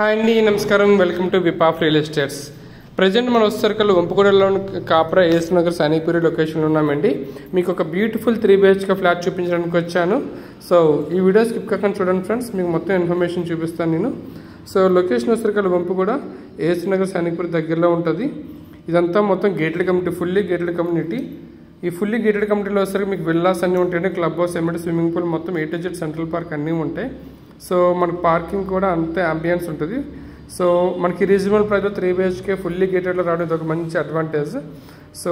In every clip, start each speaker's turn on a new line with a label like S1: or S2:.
S1: Hi అండి, నమస్కారం. Welcome to విపాఫ్ రియల్ ఎస్టేట్స్. ప్రజెంట్ మన సర్కిల్ వంపగూడలోని కాప్రా ఏఎస్ నగర్ సైనిక్పురి లొకేషన్లో ఉన్నామండి. మీకు ఒక బ్యూటిఫుల్ 3 BHK ఫ్లాట్ చూపించడానికి వచ్చాను. సో ఈ వీడియో స్కిప్ కాకుండా చూడండి ఫ్రెండ్స్, మీకు మొత్తం ఇన్ఫర్మేషన్ చూపిస్తాను నేను. So location circle Vampaguda AS Nagar Sainikpuri దగ్గరలో ఉంటుంది. ఇదంతా మొత్తం gated community, fully gated community. ఈ ఫుల్లీ గేటెడ్ కమ్యూనిటీలో వచ్చేసరికి మీకు విల్లాస్ అన్నీ ఉంటాయండి. క్లబ్ హౌస్, ఎమ్మెడి, స్విమ్మింగ్ పూల్, మొత్తం A to Z central park అన్నీ ఉంటాయి. సో మనకు పార్కింగ్ కూడా అంతే అంబియన్స్ ఉంటుంది. సో మనకి రీజనబుల్ ప్రైస్లో 3 BHK ఫుల్లీ గేటెడ్లో రావడం ఇది ఒక మంచి advantage. So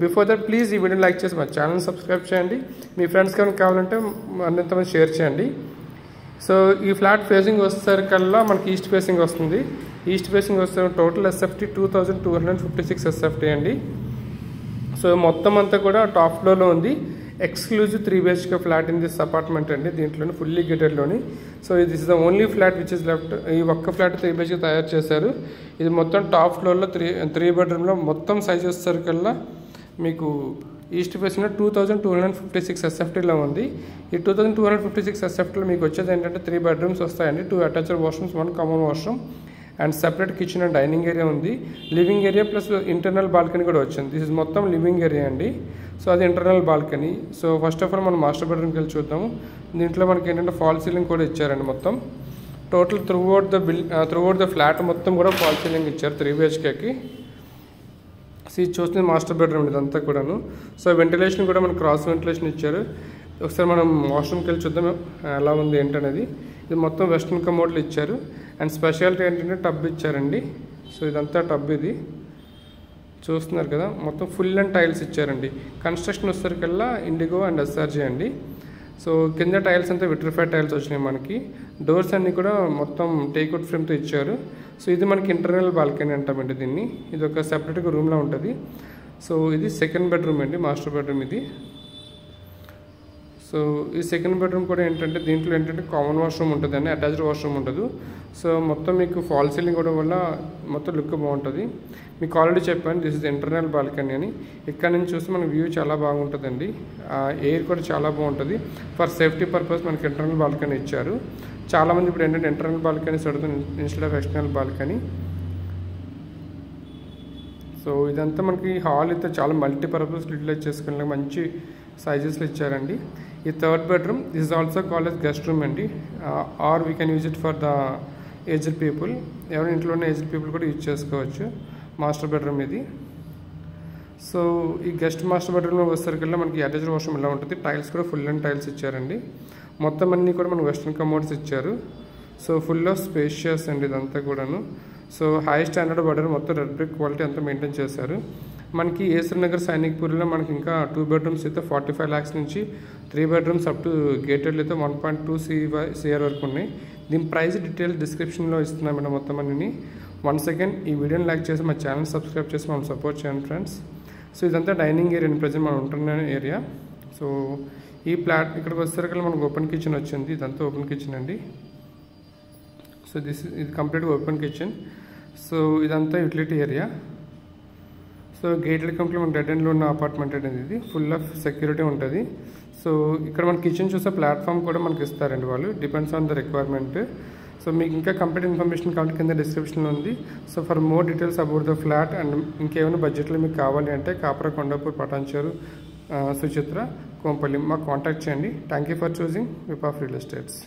S1: before that please ఈ వీడియో లైక్ చేసి మా ఛానల్ సబ్స్క్రైబ్ చేయండి. మీ ఫ్రెండ్స్ కనుక కావాలంటే అన్నింతమంది షేర్ చేయండి. సో ఈ ఫ్లాట్ ఫేసింగ్ వచ్చేసరికల్లా మనకి ఈస్ట్ ఫేసింగ్ వస్తుంది. ఈస్ట్ ఫేసింగ్ వస్తే టోటల్ SFT 2256 SFT అండి. సో మొత్తం అంతా కూడా టాప్ ఫ్లోర్లో ఉంది. Exclusive 3 BHK flat in this apartment అండి. దీంట్లోని ఫుల్లీ గేటెడ్లోని. So this is the only flat which is left. ఈ ఒక్క ఫ్లాట్ 3 BHK తయారు చేశారు. ఇది మొత్తం టాప్ ఫ్లోర్లో 3 బెడ్రూమ్లో మొత్తం సైజ్ వచ్చేసరికల్లా మీకు ఈస్ట్ ఫేసింగ్లో 2256 SFTలో ఉంది. ఈ 2256 SFTలో మీకు వచ్చేది ఏంటంటే 3 బెడ్రూమ్స్ వస్తాయండి. 2 attached washrooms, 1 common washroom and separate kitchen and dining area ఉంది. Living area plus internal balcony కూడా వచ్చింది. దిస్ ఇస్ మొత్తం లివింగ్ ఏరియా అండి. సో అది internal balcony. So first of all మనం మాస్టర్ బెడ్రూమ్కి వెళ్ళి చూద్దాము. దీంట్లో మనకి ఏంటంటే ఫాల్ సీలింగ్ కూడా ఇచ్చారండి. మొత్తం టోటల్ త్రూఅవుట్ ద ఫ్లాట్ మొత్తం కూడా ఫాల్ సీలింగ్ ఇచ్చారు 3 BHKకి. చూస్తుంది మాస్టర్ బెడ్రూమ్ ఇదంతా కూడాను. సో వెంటిలేషన్ కూడా మనకు క్రాస్ వెంటిలేషన్ ఇచ్చారు. ఒకసారి మనం వాష్రూమ్కి వెళ్ళి చూద్దాం ఎలా ఉంది ఏంటనేది. ఇది మొత్తం వెస్ట్రన్ కమోడ్లు ఇచ్చారు. అండ్ స్పెషాలిటీ ఏంటంటే టబ్ ఇచ్చారండి. సో ఇదంతా టబ్ ఇది చూస్తున్నారు కదా. మొత్తం ఫుల్ అండ్ టైల్స్ ఇచ్చారండి. కన్స్ట్రక్షన్ వచ్చేసరికల్లా ఇండిగో అండ్ SRG అండి. సో కింద టైల్స్ అంతా విట్రిఫైడ్ టైల్స్ వచ్చినాయి మనకి. డోర్స్ అన్నీ కూడా మొత్తం టేక్వుడ్ ఫ్రేమ్తో ఇచ్చారు. సో ఇది మనకి ఇంటర్నల్ బాల్కనీ అంటామండి దీన్ని. ఇది ఒక సెపరేట్గా రూమ్లో ఉంటుంది. సో ఇది సెకండ్ బెడ్రూమ్ అండి, మాస్టర్ బెడ్రూమ్ ఇది. సో ఈ సెకండ్ బెడ్రూమ్ కూడా ఏంటంటే దీంట్లో ఏంటంటే కామన్ వాష్రూమ్ ఉంటుంది అండి, అటాచ్డ్ వాష్రూమ్ ఉండదు. సో మొత్తం మీకు ఫాల్ సీలింగ్ కూడా వల్ల మొత్తం లుక్ బాగుంటుంది. మీకు ఆల్రెడీ చెప్పాను దిస్ ఇస్ ఇంటర్నల్ బాల్కనీ అని. ఇక్కడ నుంచి చూస్తే మనకి వ్యూ చాలా బాగుంటుందండి. ఎయిర్ కూడా చాలా బాగుంటుంది. ఫర్ సేఫ్టీ పర్పస్ మనకి ఇంటర్నల్ బాల్కనీ ఇచ్చారు. చాలామంది ఇప్పుడు ఏంటంటే ఇంటర్నల్ బాల్కనీస్ అడుగుతుంది instead of external balcony. So ఇదంతా మనకి హాల్ అయితే చాలా మల్టీపర్పస్ యూటిలైజ్ చేసుకునే మంచి సైజెస్లో ఇచ్చారండి. ఈ third bedroom this is also called as guest room అండి. Or we can use it for the aged people. ఎవరి ఇంట్లో ఉన్న ఏజ్డ్ పీపుల్ కూడా యూజ్ చేసుకోవచ్చు. మాస్టర్ బెడ్రూమ్ ఇది. సో ఈ గెస్ట్ మాస్టర్ బెడ్రూమ్లో వచ్చేసరికల్లా మనకి అటాచ్డ్ వాష్రూమ్ ఇలా ఉంటుంది. టైల్స్ కూడా ఫుల్ అండ్ టైల్స్ ఇచ్చారండి. మొత్తం అన్నీ కూడా మనకు వెస్ట్రన్ కమోడ్స్ ఇచ్చారు. సో ఫుల్ ఆఫ్ స్పేషియస్ అండి ఇదంతా కూడాను. సో హై స్టాండర్డ్ బెడ్రూమ్, మొత్తం రెడ్ బ్రిక్ క్వాలిటీ అంతా మెయింటైన్ చేశారు. మనకి ఏఎస్ నగర్ సైనిక్పూర్లో మనకి ఇంకా 2 బెడ్రూమ్స్ అయితే 45 lakhs నుంచి 3 బెడ్రూమ్స్ అప్ టు గేటెడ్లు అయితే 1.2 CR వరకు ఉన్నాయి. దీని ప్రైస్ డీటెయిల్స్ డిస్క్రిప్షన్లో ఇస్తున్నాం మేడం మొత్తం అన్ని. వన్స్ అగైన్ ఈ వీడియోని లైక్ చేసి మా ఛానల్ సబ్స్క్రైబ్ చేసి మనం సపోర్ట్ చేయండి ఫ్రెండ్స్. సో ఇదంతా డైనింగ్ ఏరియా ప్రజెంట్ మనం ఉంటున్న ఏరియా. సో ఈ ఫ్లాట్ ఇక్కడికి వచ్చేసరికి మనకు ఓపెన్ కిచెన్ వచ్చింది. ఇదంతా ఓపెన్ కిచెన్ అండి. సో ఇది కంప్లీట్గా ఓపెన్ కిచెన్. సో ఇదంతా utility area. So gated complete మన డెడ్ ఎండ్లో ఉన్న అపార్ట్మెంట్ అనేది ఇది. ఫుల్ ఆఫ్ సెక్యూరిటీ ఉంటుంది. సో ఇక్కడ మన కిచెన్ చూసే ప్లాట్ఫామ్ కూడా మనకి ఇస్తారండి వాళ్ళు, depends on the requirement. So మీకు ఇంకా కంప్లీట్ ఇన్ఫర్మేషన్ కావాలి కింద డిస్క్రిప్షన్లో ఉంది. So for more details about the flat and ఇంకేమైనా బడ్జెట్లో మీకు కావాలి అంటే కాప్రా, కొండాపూర్, పటాన్చేరు, సుచిత్ర, కోంపల్లి మాకు కాంటాక్ట్ చేయండి. థ్యాంక్ యూ ఫర్ చూసింగ్ విపాఫ్ రియల్ ఎస్టేట్స్.